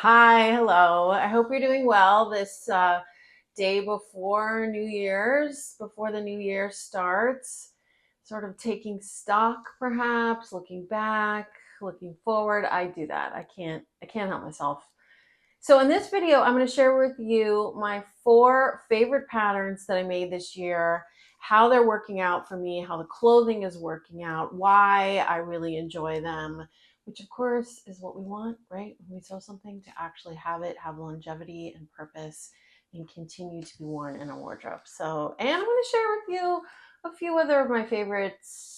Hi, hello. I hope you're doing well this day before New Year's, before the new year starts. Sort of taking stock, perhaps, looking back, looking forward. I do that. I can't help myself. So in this video, I'm going to share with you my 4 favorite patterns that I made this year, how they're working out for me, how the clothing is working out, why I really enjoy them, which of course is what we want, right? When we sew something to actually have it have longevity and purpose and continue to be worn in a wardrobe. So, and I'm going to share with you a few other of my favorites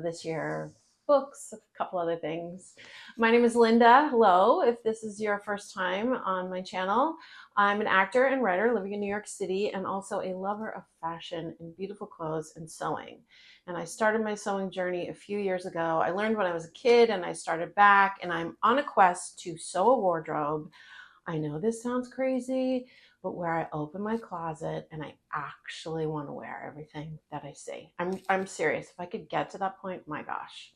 this year, books, a couple other things. My name is Linda. Hello. If this is your first time on my channel, I'm an actor and writer living in New York City and also a lover of fashion and beautiful clothes and sewing. And I started my sewing journey a few years ago. I learned when I was a kid and I started back, and I'm on a quest to sew a wardrobe. I know this sounds crazy, but where I open my closet and I actually want to wear everything that I see. I'm serious. If I could get to that point, my gosh.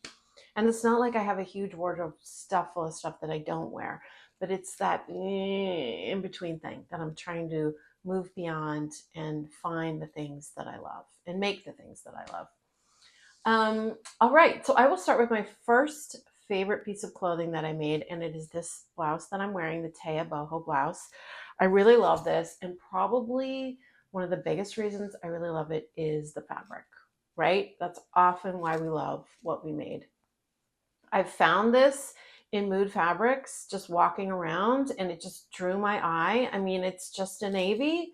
And it's not like I have a huge wardrobe stuff full of stuff that I don't wear, but it's that in between thing that I'm trying to move beyond and find the things that I love and make the things that I love. All right, so I will start with my first favorite piece of clothing that I made, and it is this blouse that I'm wearing, the Boho Blouse. I really love this, and probably one of the biggest reasons I really love it is the fabric, right? That's often why we love what we made. I found this in Mood Fabrics just walking around, and it just drew my eye. I mean, it's just a navy,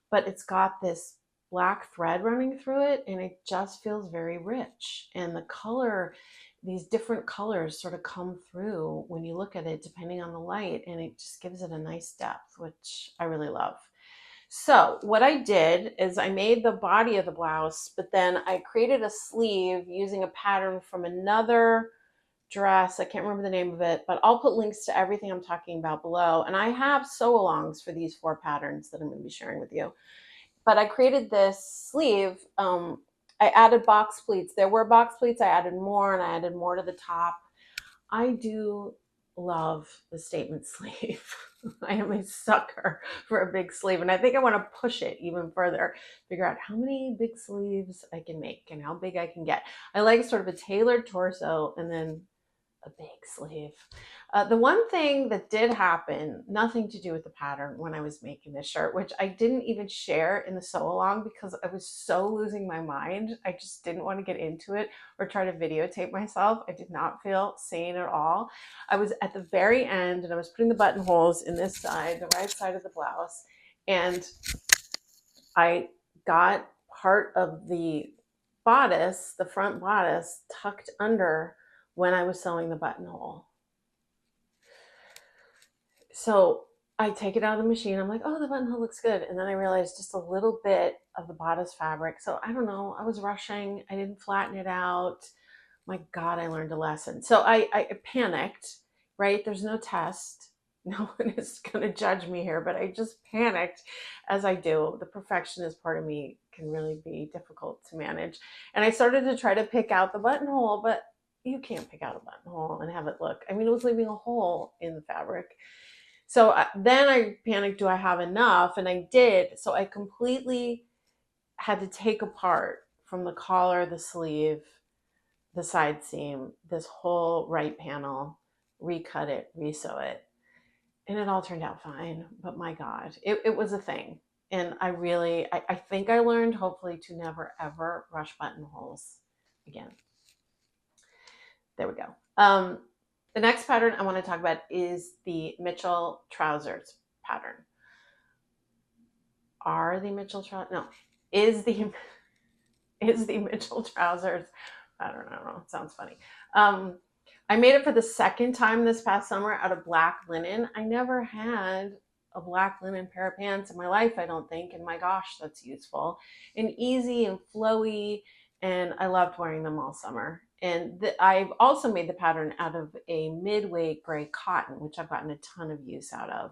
but it's got this black thread running through it, and it just feels very rich. And the color, these different colors sort of come through when you look at it depending on the light, and it just gives it a nice depth, which I really love. So what I did is I made the body of the blouse, but then I created a sleeve using a pattern from another dress. I can't remember the name of it, but I'll put links to everything I'm talking about below. And I have sew-alongs for these 4 patterns that I'm going to be sharing with you. But I created this sleeve. I added box pleats. There were box pleats. I added more, and I added more to the top. I do love the statement sleeve. I am a sucker for a big sleeve, and I think I want to push it even further, figure out how many big sleeves I can make and how big I can get. I like sort of a tailored torso and then a big sleeve. The one thing that did happen, nothing to do with the pattern when I was making this shirt, which I didn't even share in the sew along because I was so losing my mind. I just didn't want to get into it or try to videotape myself. I did not feel sane at all. I was at the very end and I was putting the buttonholes in this side, the right side of the blouse, and I got part of the bodice, the front bodice, tucked under when I was sewing the buttonhole. So I take it out of the machine. I'm like, oh, the buttonhole looks good. And then I realized just a little bit of the bodice fabric. So I don't know. I was rushing. I didn't flatten it out. My God, I learned a lesson. So I panicked, right? There's no test. No one is going to judge me here, but I just panicked as I do. The perfectionist part of me can really be difficult to manage. And I started to try to pick out the buttonhole, but you can't pick out a buttonhole and have it look. I mean, it was leaving a hole in the fabric. So then I panicked, do I have enough? And I did. So I completely had to take apart from the collar, the sleeve, the side seam, this whole right panel, recut it, resew it. And it all turned out fine. But my God, it was a thing. And I think I learned hopefully to never ever rush buttonholes again. There we go. The next pattern I want to talk about is the Mitchell trousers pattern. Are the Mitchell trousers? No, is the Mitchell trousers? I don't know. It sounds funny. I made it for the second time this past summer out of black linen. I never had a black linen pair of pants in my life, I don't think. And my gosh, that's useful and easy and flowy. And I loved wearing them all summer. And I've also made the pattern out of a mid-weight gray cotton, which I've gotten a ton of use out of.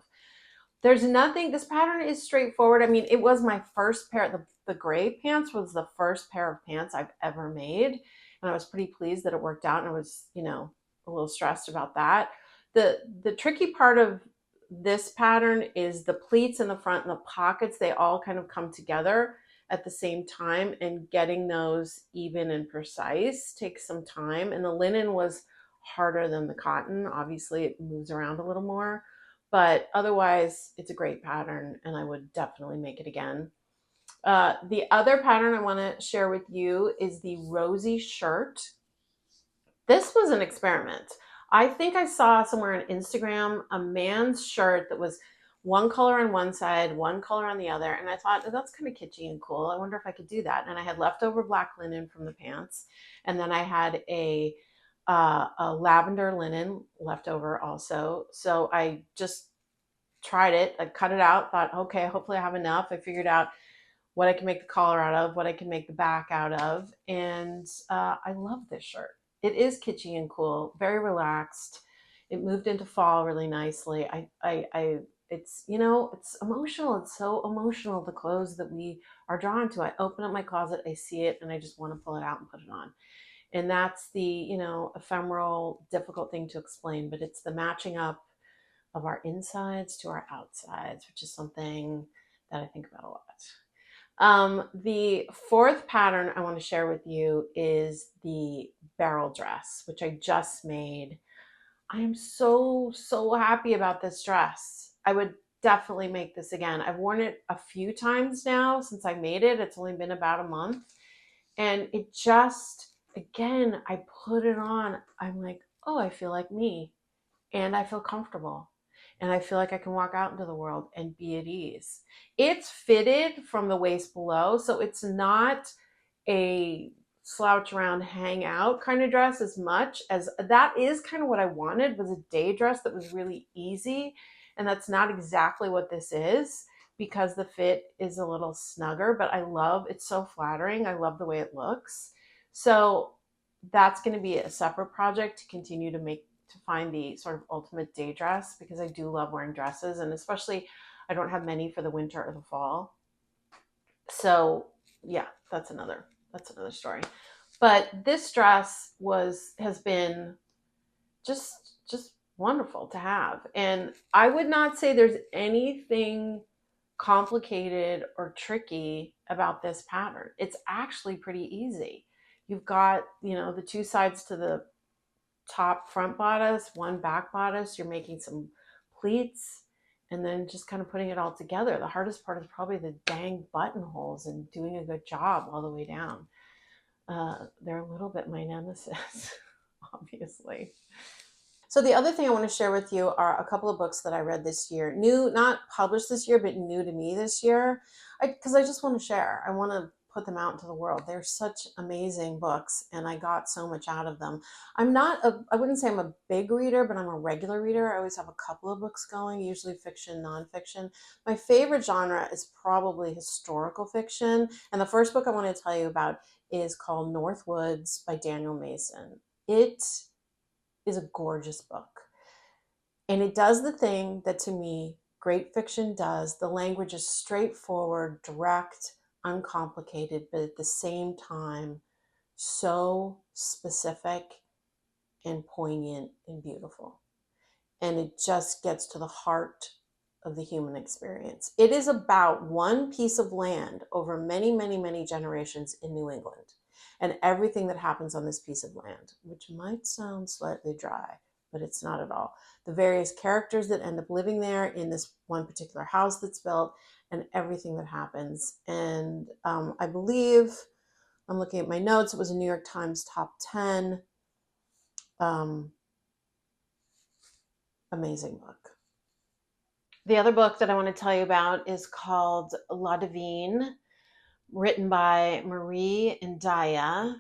There's nothing, this pattern is straightforward. I mean, it was my first pair, the gray pants was the first pair of pants I've ever made. And I was pretty pleased that it worked out. And I was, a little stressed about that. The tricky part of this pattern is the pleats in the front and the pockets, they all kind of come together at the same time, and getting those even and precise takes some time. And the linen was harder than the cotton. Obviously, it moves around a little more, but otherwise, it's a great pattern, and I would definitely make it again. The other pattern I want to share with you is the rosy shirt. This was an experiment. I think I saw somewhere on Instagram a man's shirt that was one color on one side, one color on the other. And I thought, oh, that's kind of kitschy and cool. I wonder if I could do that. And I had leftover black linen from the pants. And then I had a lavender linen left over also. So I just tried it. I cut it out, thought, okay, hopefully I have enough. I figured out what I can make the collar out of, what I can make the back out of. And I love this shirt. It is kitschy and cool, very relaxed. It moved into fall really nicely. It's, it's emotional. It's so emotional, the clothes that we are drawn to. I open up my closet, I see it, and I just want to pull it out and put it on. And that's the, ephemeral, difficult thing to explain, but it's the matching up of our insides to our outsides, which is something that I think about a lot. The fourth pattern I want to share with you is the barrel dress, which I just made. I am so, so happy about this dress. I would definitely make this again. I've worn it a few times now since I made it. It's only been about a month. And it just, again, I put it on. I'm like, oh, I feel like me. And I feel comfortable. And I feel like I can walk out into the world and be at ease. It's fitted from the waist below, so it's not a slouch around, hang out kind of dress as much as that is kind of what I wanted, was a day dress that was really easy. And that's not exactly what this is, because the fit is a little snugger, but I love it's so flattering. I love the way it looks. So that's going to be a separate project to continue to find the sort of ultimate day dress, because I do love wearing dresses, and especially I don't have many for the winter or the fall. So yeah, that's another story. But this dress has been just wonderful to have. And I would not say there's anything complicated or tricky about this pattern. It's actually pretty easy. You've got, the two sides to the top front bodice, one back bodice. You're making some pleats and then just kind of putting it all together. The hardest part is probably the dang buttonholes and doing a good job all the way down. They're a little bit my nemesis, obviously. So the other thing I want to share with you are a couple of books that I read this year. New, not published this year, but new to me this year. Because I just want to share. I want to put them out into the world. They're such amazing books, and I got so much out of them. I wouldn't say I'm a big reader, but I'm a regular reader. I always have a couple of books going, usually fiction, nonfiction. My favorite genre is probably historical fiction. And the first book I want to tell you about is called North Woods by Daniel Mason. It is a gorgeous book. And it does the thing that, to me, great fiction does. The language is straightforward, direct, uncomplicated, but at the same time, so specific and poignant and beautiful. And it just gets to the heart of the human experience. It is about one piece of land over many, many, many generations in New England, and everything that happens on this piece of land, which might sound slightly dry, but it's not at all. The various characters that end up living there in this one particular house that's built, and everything that happens. And I believe, I'm looking at my notes, it was a New York Times top 10. Amazing book. The other book that I want to tell you about is called La Divine, written by Marie and Daya.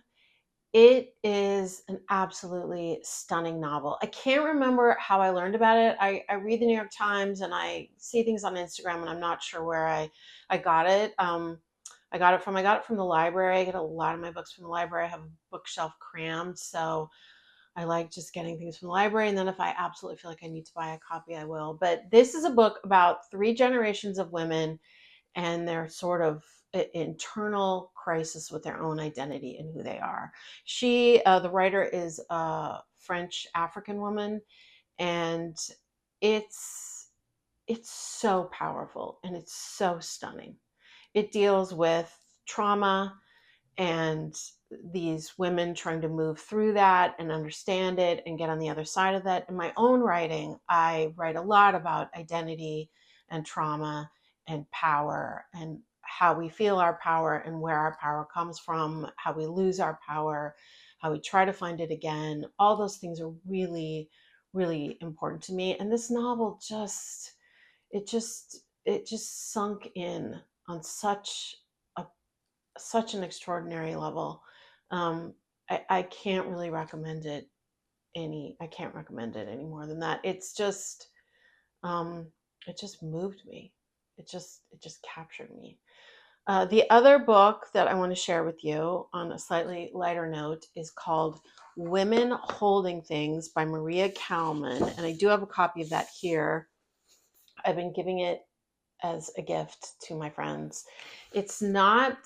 It is an absolutely stunning novel. I can't remember how I learned about it. I read the New York Times and I see things on Instagram, and I'm not sure where I got it. I got it from the library. I get a lot of my books from the library. I have a bookshelf crammed, so I like just getting things from the library. And then if I absolutely feel like I need to buy a copy, I will. But this is a book about 3 generations of women and their sort of internal crisis with their own identity and who they are. The writer, is a French African woman, and it's it's so powerful and it's so stunning. It deals with trauma and these women trying to move through that and understand it and get on the other side of that. In my own writing, I write a lot about identity and trauma and power and how we feel our power and where our power comes from, how we lose our power, how we try to find it again. All those things are really, really important to me. And this novel just sunk in on a such an extraordinary level. Um, I can't really recommend it I can't recommend it any more than that. Um, it just moved me. It just captured me. The other book that I want to share with you on a slightly lighter note is called Women Holding Things by Maria Kalman. And I do have a copy of that here. I've been giving it as a gift to my friends. It's not,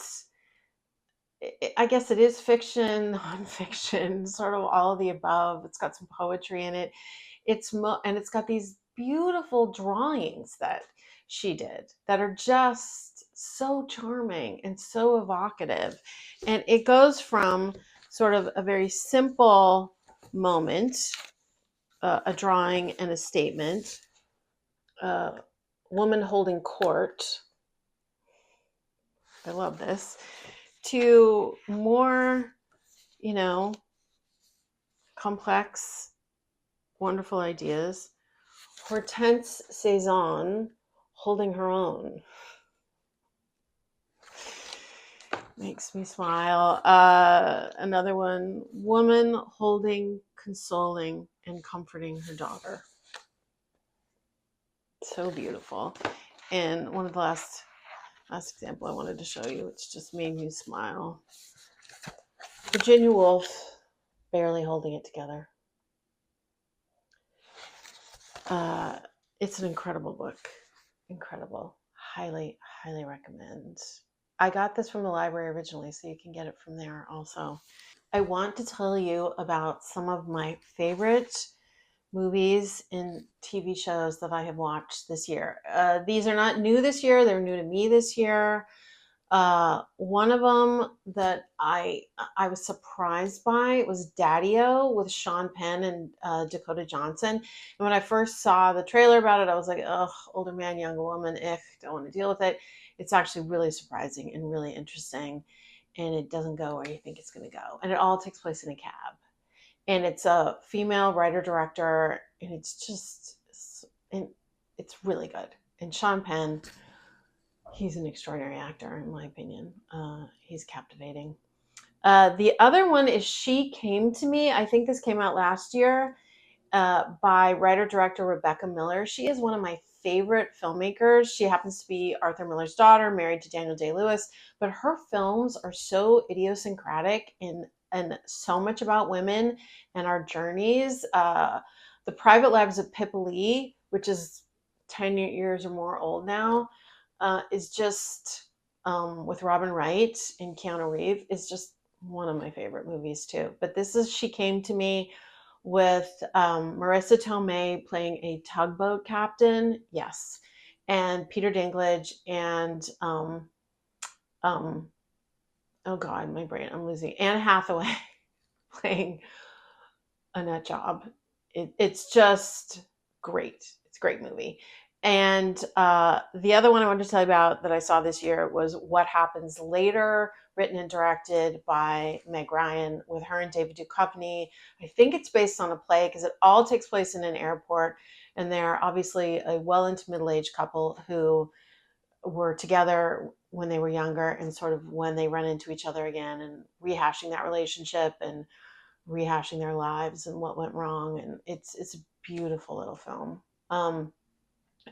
I guess it is fiction, nonfiction, sort of all of the above. It's got some poetry in it. And it's got these beautiful drawings that she did that are just so charming and so evocative. And it goes from sort of a very simple moment, a drawing and a statement, woman holding court. I love this. To more, complex, wonderful ideas. Hortense Cezanne holding her own. Makes me smile. Another one, woman holding, consoling, and comforting her daughter. So beautiful. And one of the last example I wanted to show you, which just made me smile. Virginia Woolf, barely holding it together. It's an incredible book. Incredible. Highly, highly recommend. I got this from the library originally, so you can get it from there also. I want to tell you about some of my favorite movies and TV shows that I have watched this year. These are not new this year, they're new to me this year. One of them that I was surprised by was Daddo with Sean Penn and Dakota Johnson. And when I first saw the trailer about it, I was like, ugh, older man, younger woman, don't want to deal with it. It's actually really surprising and really interesting, and it doesn't go where you think it's going to go. And it all takes place in a cab. And it's a female writer director, and it's really good. And Sean Penn, he's an extraordinary actor, in my opinion. He's captivating. The other one is She Came to Me. I think this came out last year by writer-director Rebecca Miller. She is one of my favorite filmmakers. She happens to be Arthur Miller's daughter, married to Daniel Day-Lewis, but her films are so idiosyncratic and so much about women and our journeys. The Private Lives of Pippa Lee, which is 10 years or more old now, is just, with Robin Wright and Keanu Reeves, is just one of my favorite movies too. But this is She Came to Me with Marissa Tomei playing a tugboat captain. Yes. And Peter Dinklage and, oh God, my brain, I'm losing. Anne Hathaway playing a nut job. It's just great. It's a great movie. And the other one I wanted to tell you about that I saw this year was What Happens Later, written and directed by Meg Ryan, with her and David Duchovny. I think it's based on a play because it all takes place in an airport. And they're obviously a well into middle-aged couple who were together when they were younger, and sort of when they run into each other again and rehashing that relationship and rehashing their lives and what went wrong. And it's a beautiful little film.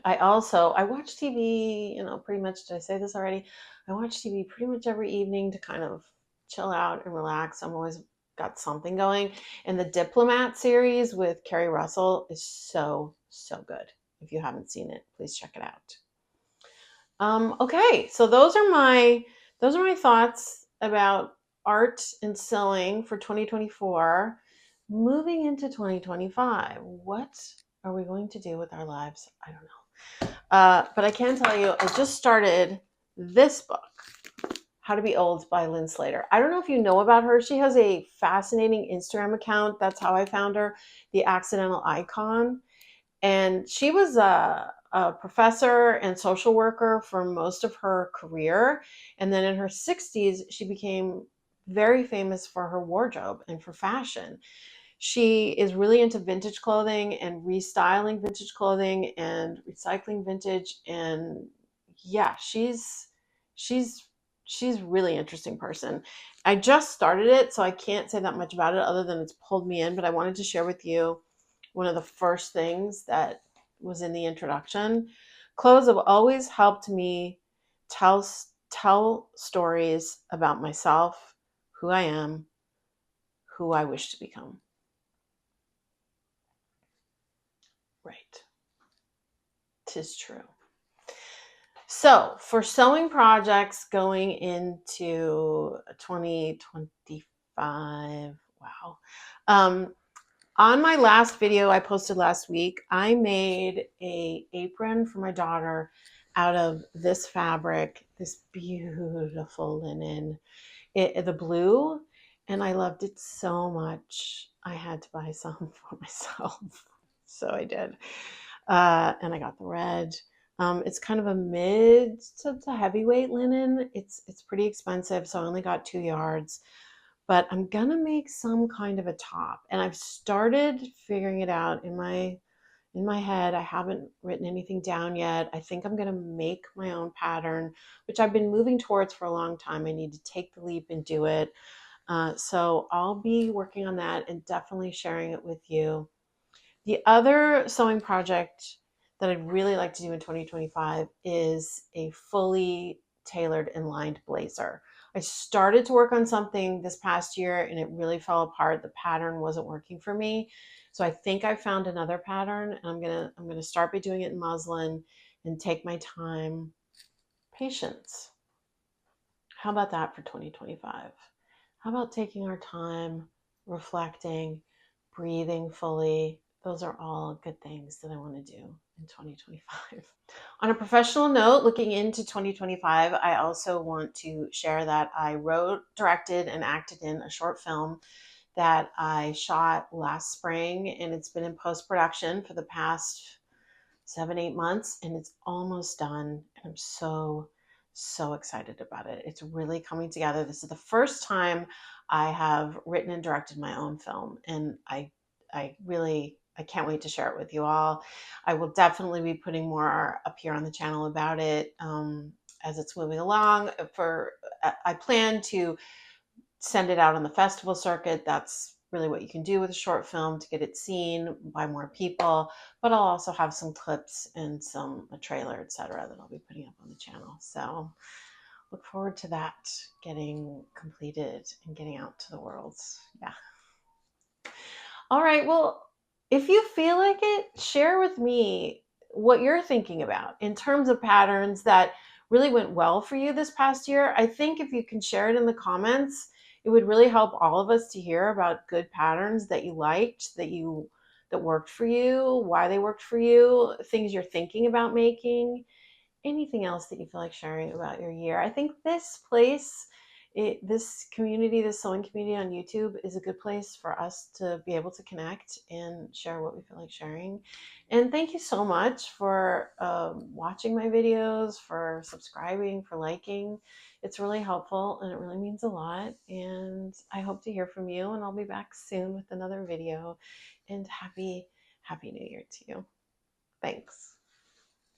I watch TV, pretty much, did I say this already? I watch TV pretty much every evening to kind of chill out and relax. I'm always got something going. And the Diplomat series with Kerry Russell is so, so good. If you haven't seen it, please check it out. Okay, so those are my thoughts about art and sewing for 2024. Moving into 2025, what are we going to do with our lives? I don't know. But I can tell you, I just started this book, How to Be Old by Lynn Slater. I don't know if you know about her. She has a fascinating Instagram account. That's how I found her, The Accidental Icon. And she was a professor and social worker for most of her career. And then in her 60s, she became very famous for her wardrobe and for fashion. She is really into vintage clothing and restyling vintage clothing and recycling vintage. And yeah, she's she's really interesting person. I just started it, so I can't say that much about it other than it's pulled me in, but I wanted to share with you one of the first things that was in the introduction. Clothes have always helped me tell tell stories about myself, who I am, who I wish to become. Right. 'Tis true. So, for sewing projects going into 2025, wow. On my last video I posted last week, I made a apron for my daughter out of this fabric, this beautiful linen, the blue, and I loved it so much. I had to buy some for myself, so I did. And I got the red. It's kind of a mid to heavyweight linen. It's pretty expensive, so I only got 2 yards. But I'm gonna make some kind of a top, and I've started figuring it out in my head. I haven't written anything down yet. I think I'm gonna make my own pattern, which I've been moving towards for a long time. I need to take the leap and do it. So I'll be working on that and definitely sharing it with you. The other sewing project that I'd really like to do in 2025 is a fully tailored and lined blazer. I started to work on something this past year and it really fell apart. The pattern wasn't working for me. So I think I found another pattern and I'm gonna start by doing it in muslin and take my time. Patience. How about that for 2025? How about taking our time, reflecting, breathing fully? Those are all good things that I want to do in 2025. On a professional note, looking into 2025, I also want to share that I wrote, directed, and acted in a short film that I shot last spring, and it's been in post-production for the past 7, 8 months, and it's almost done. And I'm so excited about it. It's really coming together. This is the first time I have written and directed my own film, and I can't wait to share it with you all. I will definitely be putting more up here on the channel about it as it's moving along. I plan to send it out on the festival circuit. That's really what you can do with a short film to get it seen by more people. But I'll also have some clips and a trailer, etc., that I'll be putting up on the channel. So look forward to that getting completed and getting out to the world. Yeah. All right. Well, if you feel like it, share with me what you're thinking about in terms of patterns that really went well for you this past year. I think if you can share it in the comments, it would really help all of us to hear about good patterns that you liked, that worked for you, why they worked for you, things you're thinking about making, anything else that you feel like sharing about your year. I think this community, this sewing community on YouTube is a good place for us to be able to connect and share what we feel like sharing. And thank you so much for watching my videos, for subscribing, for liking. It's really helpful and it really means a lot. And I hope to hear from you, and I'll be back soon with another video. And happy New Year to you. Thanks.